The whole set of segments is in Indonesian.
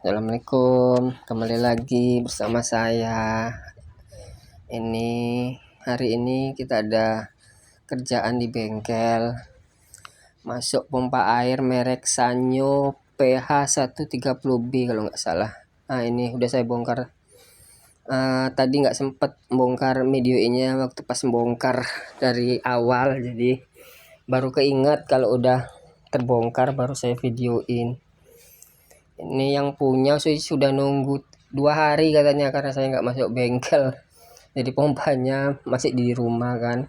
Assalamualaikum, kembali lagi bersama saya. Hari ini kita ada kerjaan di bengkel, masuk pompa air merek Sanyo PH130B kalau nggak salah. Nah, ini udah saya bongkar. Tadi nggak sempet bongkar videonya waktu pas bongkar dari awal, jadi baru keinget kalau udah terbongkar baru saya videoin. Ini yang punya sudah nunggu 2 hari katanya karena saya nggak masuk bengkel. Jadi pompanya masih di rumah kan.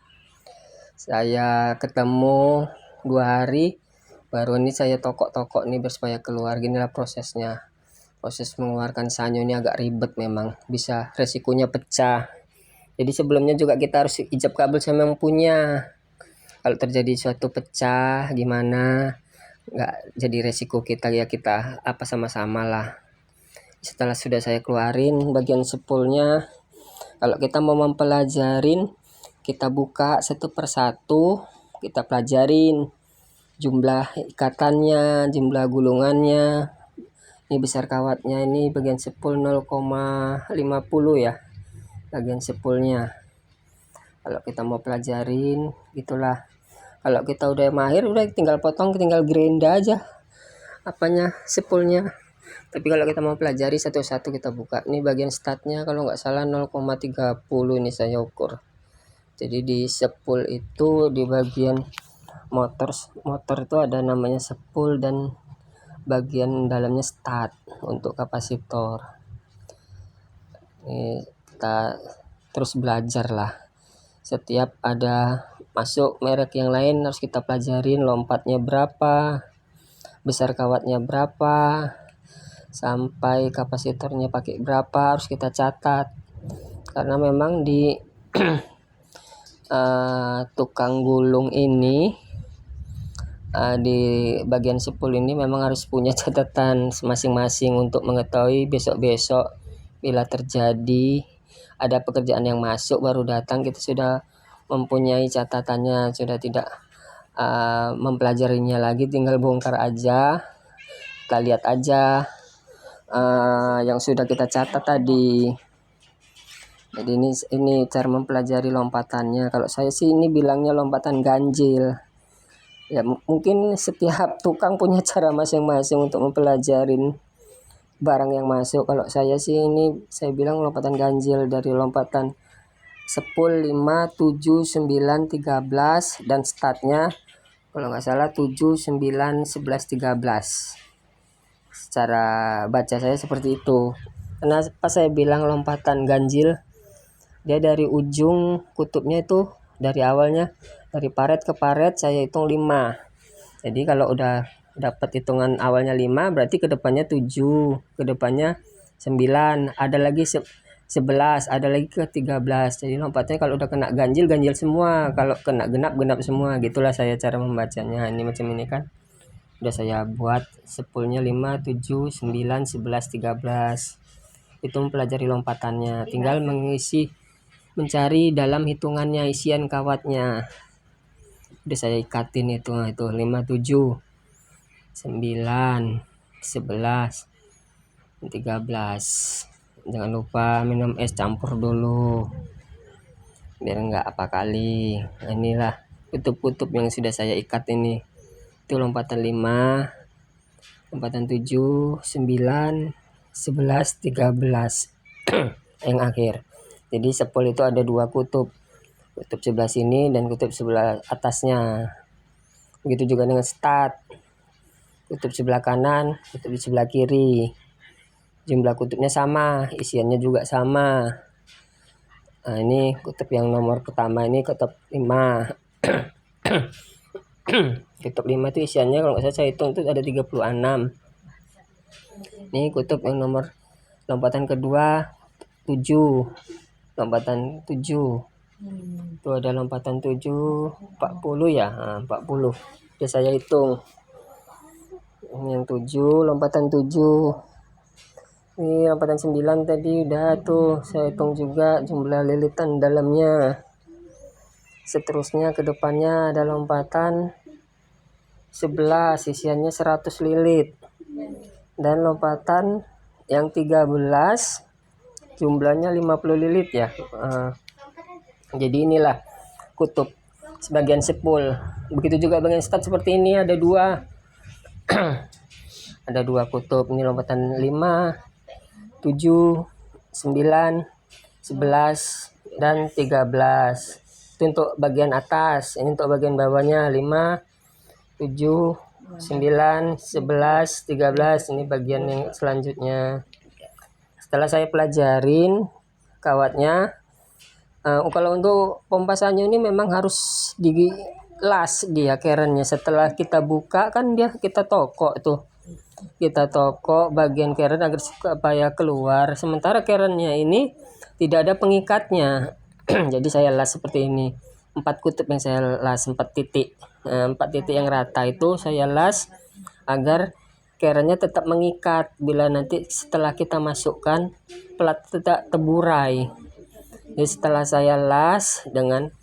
Saya ketemu 2 hari baru ini saya tokok-tokok nih supaya keluar. Ginilah prosesnya. Proses mengeluarkan sanyo ini agak ribet memang. Bisa resikonya pecah. Jadi sebelumnya juga kita harus ijab kabel sama yang punya. Kalau terjadi suatu pecah gimana? Nggak jadi resiko kita ya, kita apa sama-sama lah. Setelah sudah saya keluarin bagian spoolnya, kalau kita mau mempelajarin, kita buka satu persatu, kita pelajarin jumlah ikatannya, jumlah gulungannya. Ini besar kawatnya, ini bagian spool 0,50 ya, bagian spoolnya. Kalau kita mau pelajarin gitulah. Kalau kita udah mahir, udah tinggal potong, tinggal gerinda aja apanya spoolnya. Tapi kalau kita mau pelajari satu-satu kita buka. Ini bagian statnya kalau nggak salah 0,30 ini saya ukur. Jadi di spool itu di bagian motor itu ada namanya spool dan bagian dalamnya stat untuk kapasitor. Ini kita terus belajar lah. Setiap ada masuk merek yang lain harus kita pelajarin lompatnya berapa, besar kawatnya berapa, sampai kapasitornya pakai berapa harus kita catat. Karena memang di tukang gulung ini di bagian spool ini memang harus punya catatan masing-masing untuk mengetahui besok-besok bila terjadi ada pekerjaan yang masuk baru datang, kita sudah mempunyai catatannya, sudah tidak mempelajarinya lagi, tinggal bongkar aja, kita lihat aja yang sudah kita catat tadi. Jadi ini cara mempelajari lompatannya. Kalau saya sih ini bilangnya lompatan ganjil. Ya mungkin setiap tukang punya cara masing-masing untuk mempelajarin barang yang masuk. Kalau saya sih ini saya bilang lompatan ganjil dari lompatan spool 5, 7, 9, 13 dan statnya kalau nggak salah 7, 9, 11, 13. Secara baca saya seperti itu. Kenapa saya bilang lompatan ganjil? Dia dari ujung kutubnya itu dari awalnya dari paret ke paret saya hitung 5. Jadi kalau udah dapat hitungan awalnya 5 berarti kedepannya 7, kedepannya 9, ada lagi 11, ada lagi ke 13. Jadi lompatnya kalau udah kena ganjil semua, kalau kena genap semua. Gitulah saya cara membacanya. Ini macam ini kan. Udah saya buat spoolnya 5, 7, 9, 11, 13. Itu mempelajari lompatannya. Tinggal mencari dalam hitungannya isian kawatnya. Udah saya ikatin itu 5, 7, 9, 11, 13. Jangan lupa minum es campur dulu biar enggak apa kali. Nah, inilah kutub-kutub yang sudah saya ikat ini. Itu lompatan 5, lompatan 7, 9, 11, 13 yang akhir. Jadi spool itu ada 2 kutub. Kutub sebelah sini dan kutub sebelah atasnya. Begitu juga dengan stat. Kutub sebelah kanan, kutub di sebelah kiri. Jumlah kutubnya sama, isiannya juga sama. Nah, ini kutub yang nomor pertama ini kutub 5. Kutub 5 itu isiannya kalau nggak salah saya hitung itu ada 36. Ini kutub yang nomor lompatan kedua 7. Lompatan 7. Itu ada lompatan 7, 40 ya. Nah, 40. Udah saya hitung. Ini yang 7, lompatan 7. Ini lompatan 9 tadi udah tuh saya hitung juga jumlah lilitan dalamnya. Seterusnya ke depannya ada lompatan 11, isiannya 100 lilit. Dan lompatan yang 13 jumlahnya 50 lilit ya. Jadi inilah kutub sebagian sepul. Begitu juga bagian start seperti ini, ada dua ada dua kutub. Ini lompatan 5, 7, 9, 11 dan 13. Itu untuk bagian atas. Ini untuk bagian bawahnya 5, 7, 9, 11, 13. Ini bagian yang selanjutnya. Setelah saya pelajarin kawatnya, kalau untuk pompa sanyo ini memang harus dilas dia kerennya. Setelah kita buka kan kita tokok tuh. Kita tokok bagian keren agar supaya keluar. Sementara kerennya ini tidak ada pengikatnya. Jadi saya las seperti ini. 4 kutub yang saya las, 4 titik. 4 titik yang rata itu saya las agar kerennya tetap mengikat. Bila nanti setelah kita masukkan, pelat tidak terburai. Jadi setelah saya las dengan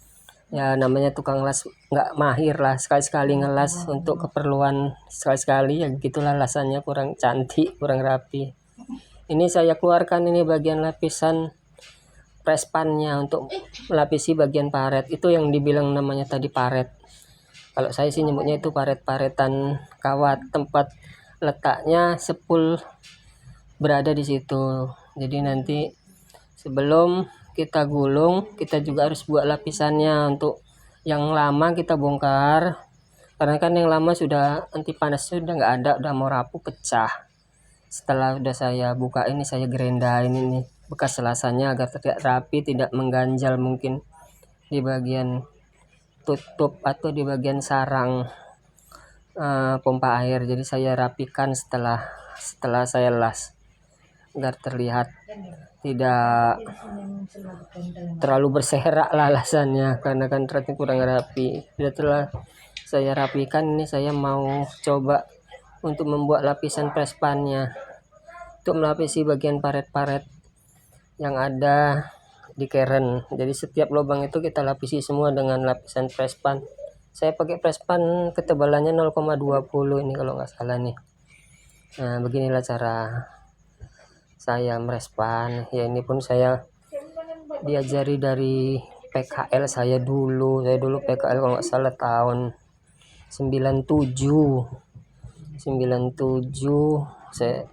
ya namanya tukang las nggak mahir lah, sekali-sekali ngelas untuk keperluan sekali-sekali ya gitulah, lasannya kurang cantik, kurang rapi. Ini saya keluarkan ini bagian lapisan prespannya untuk melapisi bagian paret. Itu yang dibilang namanya tadi paret. Kalau saya sih nyebutnya itu paret-paretan kawat, tempat letaknya sepul berada di situ. Jadi nanti sebelum kita gulung, kita juga harus buat lapisannya. Untuk yang lama kita bongkar, karena kan yang lama sudah anti panasnya sudah nggak ada, udah mau rapuh, pecah. Setelah udah saya buka ini, saya gerendahin ini bekas selasannya agar tidak rapi, tidak mengganjal mungkin di bagian tutup atau di bagian sarang pompa air. Jadi saya rapikan setelah saya las agar terlihat tidak terlalu berserak lah lasannya, karena kan ternyata kurang rapi. Setelah saya rapikan ini, saya mau coba untuk membuat lapisan prespannya untuk melapisi bagian paret-paret yang ada di keren. Jadi setiap lubang itu kita lapisi semua dengan lapisan prespan. Saya pakai prespan ketebalannya 0,20 ini kalau nggak salah nih. Nah beginilah cara saya merespan ya. Ini pun saya diajari dari PKL saya dulu. PKL kalau nggak salah tahun 97 saya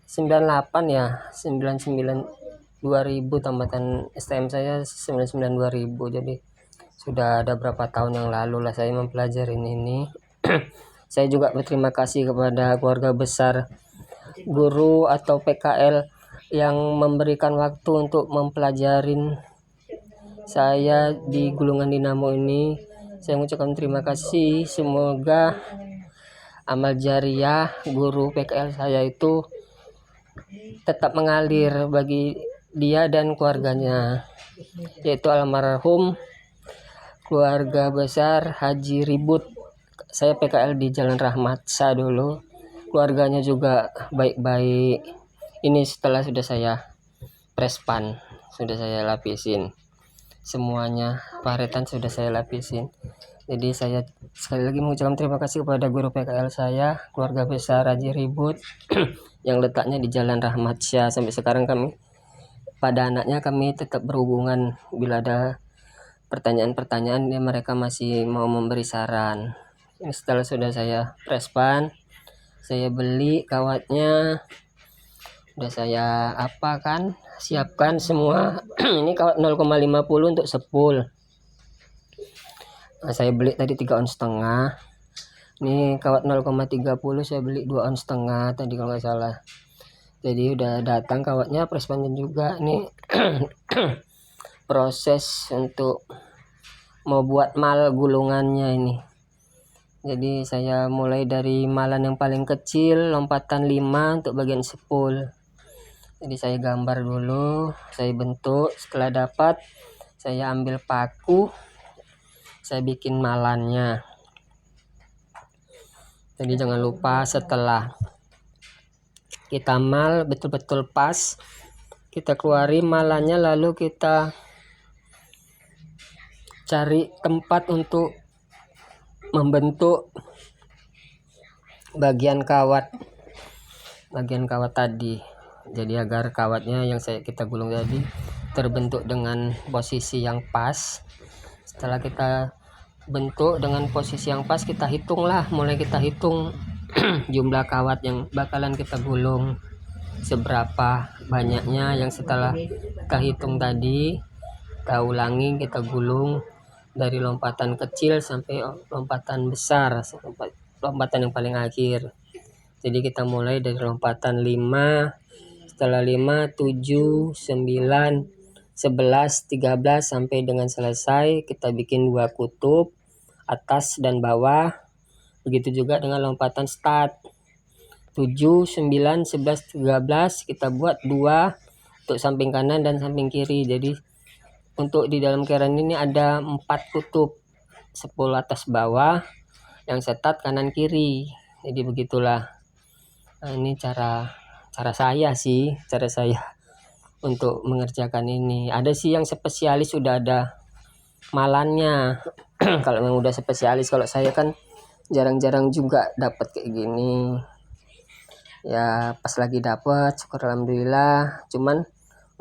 98 ya, 99 2000 tamatan STM saya 99 2000. Jadi sudah ada berapa tahun yang lalu lah saya mempelajari ini. Saya juga berterima kasih kepada keluarga besar guru atau PKL yang memberikan waktu untuk mempelajarin saya di gulungan dinamo ini. Saya mengucapkan terima kasih. Semoga amal jariah guru PKL saya itu tetap mengalir bagi dia dan keluarganya, yaitu almarhum keluarga besar Haji Ribut. Saya PKL di Jalan Rahmat Sa dulu. Keluarganya juga baik-baik. Ini setelah sudah saya prespan, sudah saya lapisin semuanya, paretan sudah saya lapisin. Jadi saya sekali lagi mengucapkan terima kasih kepada guru PKL saya, keluarga besar Haji Ribut yang letaknya di Jalan Rahmat Syah. Sampai sekarang kami pada anaknya kami tetap berhubungan. Bila ada pertanyaan-pertanyaan mereka masih mau memberi saran. Ini setelah sudah saya prespan, saya beli kawatnya, udah saya siapkan semua. Ini kawat 0,50 untuk sepul. Nah, saya beli tadi 3 ons setengah. Ini kawat 0,30 saya beli 2 ons setengah tadi kalau nggak salah. Jadi udah datang kawatnya, prespannya juga. Ini proses untuk mau buat mal gulungannya ini. Jadi saya mulai dari malan yang paling kecil, lompatan 5 untuk bagian sepul. Jadi saya gambar dulu, saya bentuk. Setelah dapat, saya ambil paku, saya bikin malannya. Jadi jangan lupa setelah kita mal betul-betul pas, kita keluarin malannya, lalu kita cari tempat untuk membentuk bagian kawat tadi. Jadi agar kawatnya yang kita gulung tadi terbentuk dengan posisi yang pas. Setelah kita bentuk dengan posisi yang pas, kita hitunglah, mulai kita hitung jumlah kawat yang bakalan kita gulung, seberapa banyaknya yang setelah kita hitung tadi, kita ulangi, kita gulung dari lompatan kecil sampai lompatan besar, lompatan yang paling akhir. Jadi kita mulai dari lompatan 5, setelah 5, 7, 9, 11, 13 sampai dengan selesai. Kita bikin 2 kutub, atas dan bawah. Begitu juga dengan lompatan start. 7, 9, 11, 13 kita buat 2 untuk samping kanan dan samping kiri. Jadi untuk di dalam keran ini ada 4 kutub, 10 atas bawah, yang start kanan kiri. Jadi begitulah. Nah, ini cara saya sih, cara saya untuk mengerjakan ini. Ada sih yang spesialis sudah ada malannya. Kalau memang udah spesialis, kalau saya kan jarang-jarang juga dapat kayak gini. Ya pas lagi dapat syukur alhamdulillah. Cuman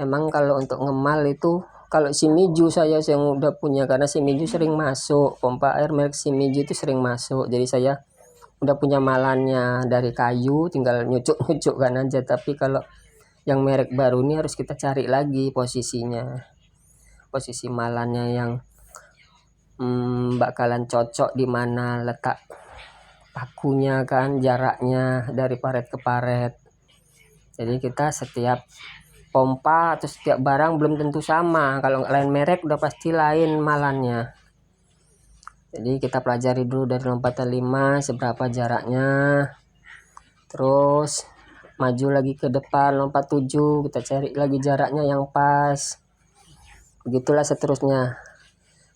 memang kalau untuk ngemal itu, kalau Shimizu saya yang udah punya, karena Shimizu sering masuk, pompa air merek Shimizu itu sering masuk. Jadi saya udah punya malannya dari kayu, tinggal nyucuk kan aja. Tapi kalau yang merek baru ini harus kita cari lagi posisinya, posisi malannya yang bakalan cocok di mana letak pakunya kan, jaraknya dari paret ke paret. Jadi kita setiap pompa atau setiap barang belum tentu sama, kalau lain merek udah pasti lain malannya. Jadi kita pelajari dulu dari lompatan 5 seberapa jaraknya, terus maju lagi ke depan lompat 7, kita cari lagi jaraknya yang pas. Begitulah seterusnya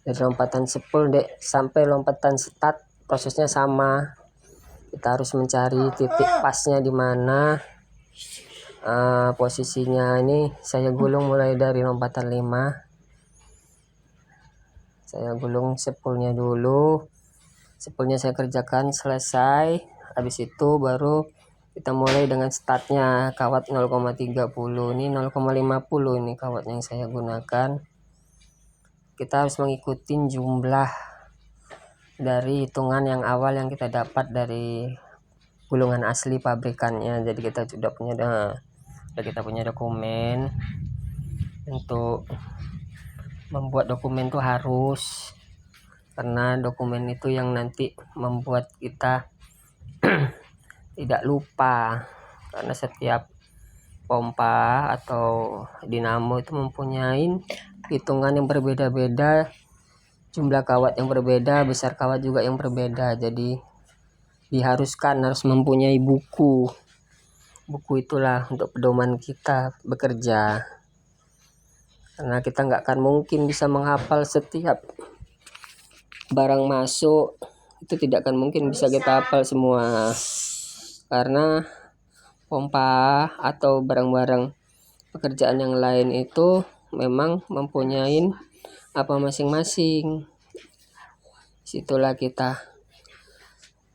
dari lompatan 10 sampai lompatan start, prosesnya sama. Kita harus mencari titik pasnya di mana. Posisinya ini saya gulung mulai dari lompatan 5. Saya gulung sepulnya dulu. Sepulnya saya kerjakan selesai. Habis itu baru kita mulai dengan startnya, kawat 0,30. Ini 0,50 ini kawat yang saya gunakan. Kita harus mengikuti jumlah dari hitungan yang awal yang kita dapat dari gulungan asli pabrikannya. Jadi kita sudah punya dokumen. Untuk membuat dokumen itu harus, karena dokumen itu yang nanti membuat kita tidak lupa, karena setiap pompa atau dinamo itu mempunyai hitungan yang berbeda-beda, jumlah kawat yang berbeda, besar kawat juga yang berbeda. Jadi diharuskan harus mempunyai buku itulah untuk pedoman kita bekerja, karena kita nggak akan mungkin bisa menghafal setiap barang masuk. Itu tidak akan mungkin bisa kita hafal semua, karena pompa atau barang-barang pekerjaan yang lain itu memang mempunyai apa masing-masing. Situlah kita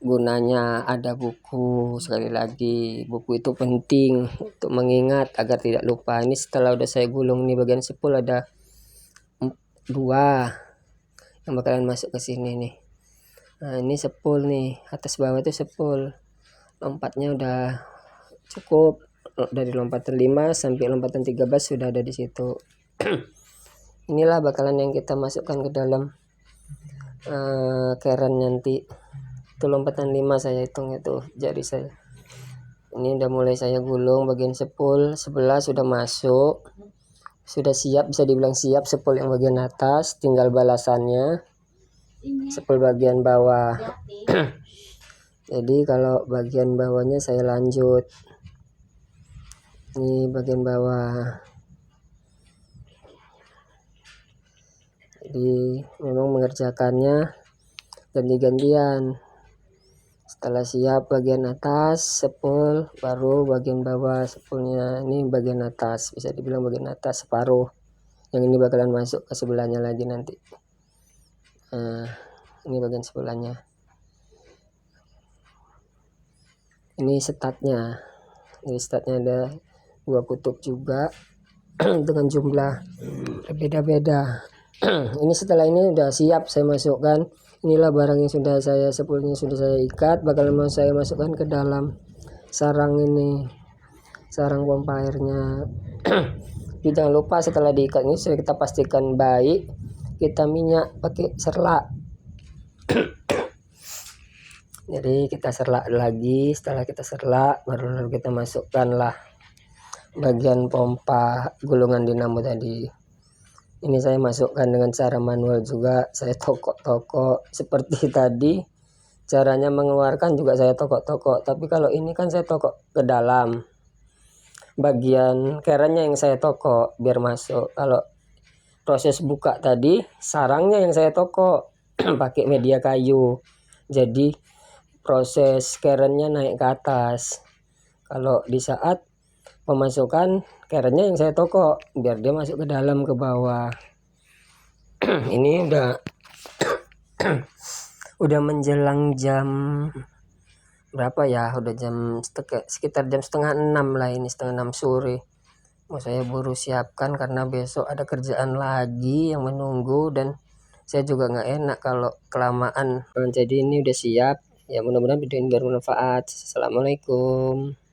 gunanya ada buku. Sekali lagi, buku itu penting untuk mengingat agar tidak lupa. Ini setelah udah saya gulung nih bagian sepul, ada 2 yang bakalan masuk ke sini nih. Nah ini sepul nih, atas bawah itu sepul. Lompatnya udah cukup, dari lompatan 5 sampai lompatan 13 sudah ada di situ. Inilah bakalan yang kita masukkan ke dalam keran nanti. Itu lompatan 5 saya hitung itu jari saya. Ini udah mulai saya gulung bagian sepul, 11 sudah masuk, sudah siap, bisa dibilang siap sepul yang bagian atas, tinggal balasannya sepul bagian bawah. Jadi kalau bagian bawahnya saya lanjut. Ini bagian bawah. Jadi memang mengerjakannya ganti-gantian. Setelah siap bagian atas sepul, baru bagian bawah sepulnya. Ini bagian atas, bisa dibilang bagian atas separuh. Yang ini bakalan masuk ke sebelahnya lagi nanti. Ini bagian sebelahnya. Ini startnya. Ini startnya ada 2 kutub juga dengan jumlah berbeda-beda. Ini setelah ini udah siap saya masukkan. Inilah barang yang sudah saya sepuluhnya sudah saya ikat, bakal mau saya masukkan ke dalam sarang ini, sarang pompa airnya. Jadi jangan lupa setelah diikat ini kita pastikan baik, kita minyak pakai serlak. Jadi kita serlak lagi, setelah kita serlak baru kita masukkanlah bagian pompa gulungan dinamo tadi. Ini saya masukkan dengan cara manual juga, saya tokok-tokok seperti tadi. Caranya mengeluarkan juga saya tokok-tokok, tapi kalau ini kan saya tokok ke dalam. Bagian kerannya yang saya tokok biar masuk. Kalau proses buka tadi, sarangnya yang saya tokok pakai media kayu. Jadi proses kerannya naik ke atas. Kalau di saat pemasukan kerannya yang saya tokok biar dia masuk ke dalam ke bawah. Ini udah menjelang jam berapa ya, udah sekitar jam setengah 6 lah, ini setengah 6 sore. Mau saya buru siapkan karena besok ada kerjaan lagi yang menunggu dan saya juga nggak enak kalau kelamaan. Jadi ini udah siap ya, mudah-mudahan video ini bermanfaat. Assalamualaikum.